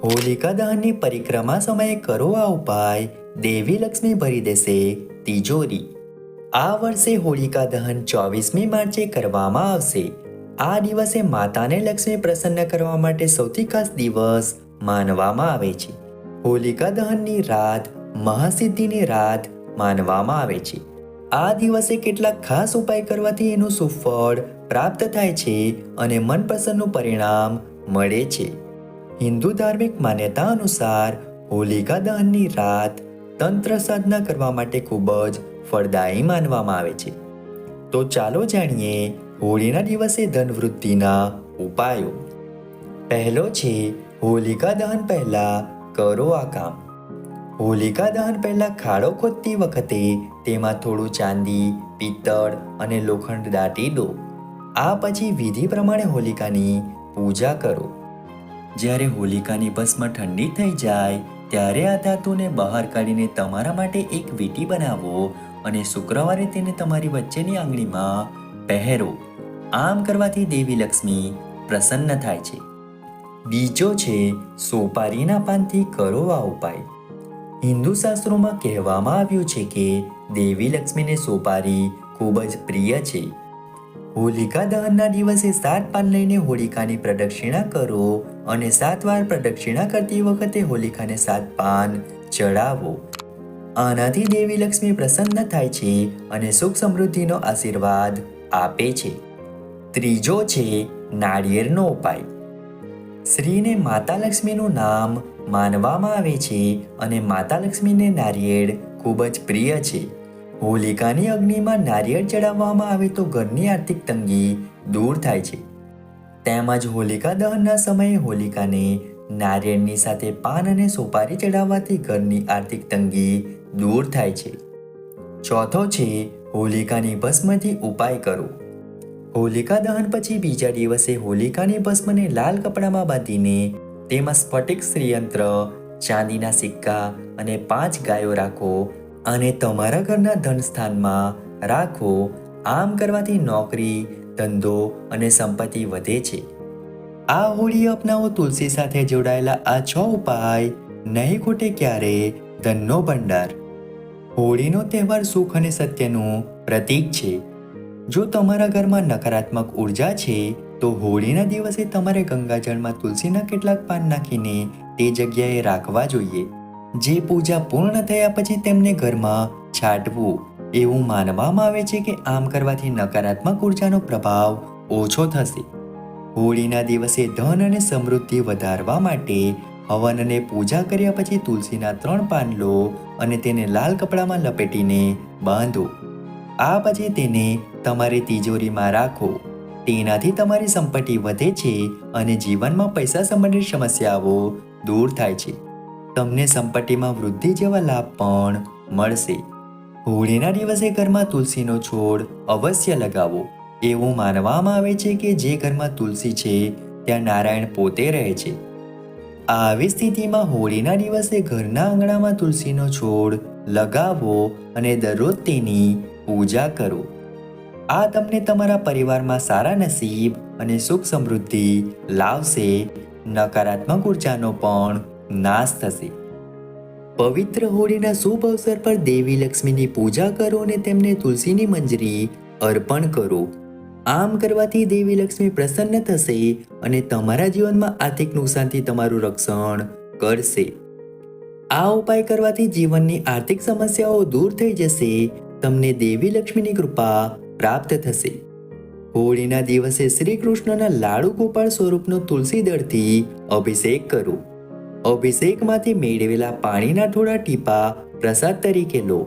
હોલિકા દહનની પરિક્રમા સમયે કરો આ ઉપાય, દેવી લક્ષ્મી ભરી દેશે તિજોરી. આ વર્ષે હોલિકા દહન 24મી માર્ચે કરવામાં આવશે. આ દિવસે માતાને લક્ષ્મી પ્રસન્ન કરવા માટે સૌથી ખાસ દિવસ માનવામાં આવે છે. હોલિકા દહનની રાત મહાસિદ્ધિની રાત માનવામાં આવે છે. આ દિવસે કેટલાક ખાસ ઉપાય કરવાથી એનું સુફળ પ્રાપ્ત થાય છે અને મનપસંદનું પરિણામ મળે છે. હિન્દુ ધાર્મિક માન્યતા અનુસાર હોલિકા દહનની રાત તંત્ર સાધના કરવા માટે ખૂબ જ ફળદાયી માનવામાં આવે છે. તો ચાલો જાણીએ હોળીના દિવસે ધનવૃદ્ધિના ઉપાયો. પહેલો છે હોલિકા દહન પહેલા કરો આ કામ. હોલિકા દહન પહેલા ખાડો ખોદતી વખતે તેમાં થોડું ચાંદી, પિત્તળ અને લોખંડ દાટી દો. આ પછી વિધિ પ્રમાણે હોલિકાની પૂજા કરો. જ્યારે હોલિકાની ભસ્મ ઠંડી થઈ જાય ત્યારે આ ધાતુને બહાર કાઢીને તમારા માટે એક વીંટી બનાવો અને શુક્રવારે તેને તમારી વચ્ચેની આંગળીમાં પહેરો. આમ કરવાથી દેવી લક્ષ્મી પ્રસન્ન થાય છે. બીજો છે સોપારીના પાનથી કરો આ ઉપાય. હિન્દુ શાસ્ત્રોમાં કહેવામાં આવ્યું છે કે દેવી લક્ષ્મીને સોપારી ખૂબ જ પ્રિય છે. હોલિકા દહનના દિવસે 7 પાન લઈને હોલિકાની પ્રદક્ષિણા કરો અને 7 વાર પ્રદક્ષિણા કરતી વખતે હોલિકાને 7 પાન ચડાવો. આનાથી દેવી લક્ષ્મી પ્રસન્ન થાય છે અને સુખ સમૃદ્ધિનો આશીર્વાદ આપે છે. ત્રીજો છે નાળિયેરનો ઉપાય. શ્રીને માતા લક્ષ્મીનું નામ માનવામાં આવે છે અને માતા લક્ષ્મીને નારિયેળ ખૂબ જ પ્રિય છે. હોલિકાની અગ્નિમાં નારિયેળ ચડાવવામાં આવે તો ઘરની આર્થિક તંગી દૂર થાય છે. તેમજ હોલિકા દહનના સમયે હોલિકાને નારિયેળની સાથે પાન અને સોપારી ચડાવવાથી ઘરની આર્થિક તંગી દૂર થાય છે. ચોથો છે હોલિકાની ભસ્મથી ઉપાય કરો. હોલિકા દહન પછી બીજા દિવસે હોલિકાની ભસ્મને લાલ કપડામાં બાંધીને તેમાં સ્ફટિક શ્રીયંત્ર, ચાંદીના સિક્કા અને 5 ગાયો રાખો અને તમારા ઘરના ધન સ્થાનમાં રાખો. આમ કરવાથી નોકરી, ધંધો અને સંપત્તિ વધે છે. આ હોળી અપનાવો તુલસી સાથે જોડાયેલા આ 6 ઉપાય, નહીં ખૂટે ક્યારે ધનનો ભંડાર. હોળીનો તહેવાર સુખ અને સત્યનું પ્રતીક છે. જો તમારા ઘરમાં નકારાત્મક ઉર્જા છે તો હોળીના દિવસે તમારે ગંગાજળમાં તુલસીના કેટલાક પાન નાખીને તે જગ્યાએ રાખવા જોઈએ. જે પૂજા પૂર્ણ થયા પછી તેમને ઘરમાં છાંટવું. એવું માનવામાં આવે છે કે આમ કરવાથી નકારાત્મક ઉર્જાનો પ્રભાવ ઓછો થશે. હોળીના દિવસે ધન અને સમૃદ્ધિ વધારવા માટે હવન અને પૂજા કર્યા પછી તુલસીના 3 પાન લો અને તેને લાલ કપડામાં લપેટીને બાંધો. આ પછી તેને તમારી તિજોરીમાં રાખો. તેનાથી તમારી સંપત્તિ વધે છે અને જીવનમાં પૈસા સંબંધિત સમસ્યાઓ દૂર થાય છે. તમને સંપત્તિમાં વૃદ્ધિ જેવા લાભ પણ મળશે. હોળીના દિવસે ઘરમાં તુલસીનો છોડ અવશ્ય લગાવો. એવું માનવામાં આવે છે કે જે ઘરમાં તુલસી છે ત્યાં નારાયણ પોતે રહે છે. આવી સ્થિતિમાં હોળીના દિવસે ઘરના આંગણામાં તુલસીનો છોડ લગાવો અને દરરોજ તેની પૂજા કરો. આ તમને તમારા પરિવારમાં સારા નસીબ અને સુખ સમૃદ્ધિ લાવશે. નકારાત્મક ઉર્જાનો પણ નાશ થશે. પવિત્ર હોળીના શુભ અવસર પર દેવી લક્ષ્મીની પૂજા કરો અને તેમને તુલસીની મંજરી અર્પણ કરો. આમ કરવાથી દેવી લક્ષ્મી પ્રસન્ન થશે અને તમારા જીવનમાં આર્થિક નુકસાનથી તમારું રક્ષણ કરશે. આ ઉપાય કરવાથી જીવનની આર્થિક સમસ્યાઓ દૂર થઈ જશે. તમને દેવી લક્ષ્મીની કૃપા પ્રાપ્ત થશે. હોળીના દિવસે શ્રી કૃષ્ણના લાડુ ગોપાળ સ્વરૂપનો તુલસી દળથી અભિષેક કરો. અભિષેકમાંથી મેળવેલા પાણીના થોડા ટીપા પ્રસાદ તરીકે લો.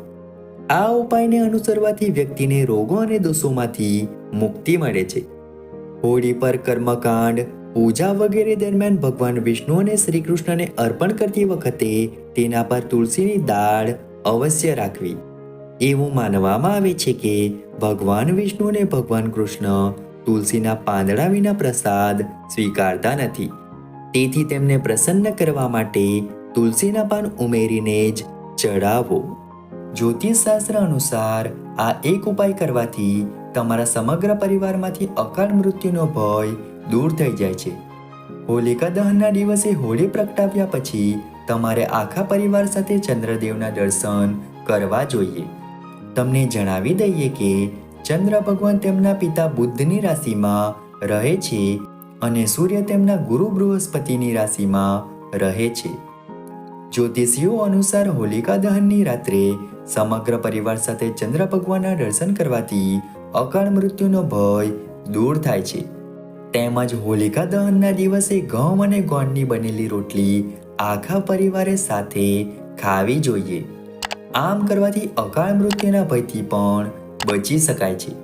આ ઉપાયને અનુસરવાથી વ્યક્તિને રોગો અને દોષોમાંથી મુક્તિ મળે છે. હોળી પર કર્મકાંડ, પૂજા વગેરે દરમિયાન ભગવાન વિષ્ણુ અને શ્રી કૃષ્ણને અર્પણ કરતી વખતે તેના પર તુલસીની દાળ અવશ્ય રાખવી. એવું માનવામાં આવે છે કે ભગવાન વિષ્ણુ અને ભગવાન કૃષ્ણ તુલસીના પાંદડા વિના પ્રસાદ સ્વીકારતા નથી. તેથી તેમને પ્રસન્ન કરવા માટે તુલસીના પાન ઉમેરીને જ ચડાવો. જ્યોતિષશાસ્ત્ર અનુસાર આ એક ઉપાય કરવાથી તમારા સમગ્ર પરિવારમાંથી અકાળ મૃત્યુનો ભય દૂર થઈ જાય છે. હોલિકા દહનના દિવસે હોળી પ્રગટાવ્યા પછી તમારે આખા પરિવાર સાથે ચંદ્રદેવના દર્શન કરવા જોઈએ. તમને જણાવી દઈએ કે ચંદ્ર ભગવાન તેમના પિતા બુદ્ધની રાશિમાં રહે છે અને સૂર્ય તેમના ગુરુ બૃહસ્પતિની રાશિમાં રહે છે. જ્યોતિષીઓ અનુસાર હોલિકા દહનની રાત્રે સમગ્ર પરિવાર સાથે ચંદ્ર ભગવાનના દર્શન કરવાથી અકાળ મૃત્યુનો ભય દૂર થાય છે. તેમજ હોલિકા દહનના દિવસે ઘઉં અને ગોળની બનેલી રોટલી આખા પરિવારે સાથે ખાવી જોઈએ. આમ કરવાથી અકાળ મૃત્યુના ભયથી પણ બચી શકાય છે.